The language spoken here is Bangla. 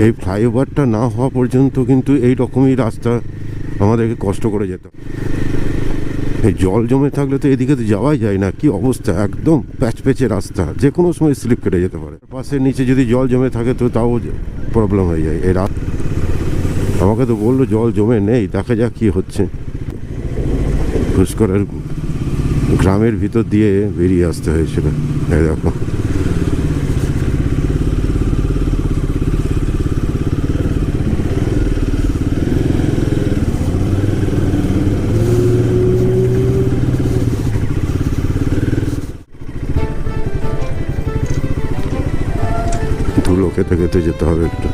এই ফ্লাইওভারটা না হওয়া পর্যন্ত কিন্তু এই রকমই রাস্তা আমাদেরকে কষ্ট করে যেত। এই জল জমে থাকলে তো এদিকে তো যাওয়াই যায় না, কি অবস্থা, একদম প্যাচপ্যাচে রাস্তা, যে কোনো সময় স্লিপ কেটে যেতে পারে। পাশের নিচে যদি জল জমে থাকে তো তাও প্রবলেম হয়ে যায়। এই রাত আমাকে তো বললো জল জমে নেই, দেখা যাক কি হচ্ছে। পুষ্করের গ্রামের ভিতর দিয়ে বেরিয়ে আসতে হয়েছিল। এই দেখো ধুলো খেতে খেতে যেতে হবে একটু।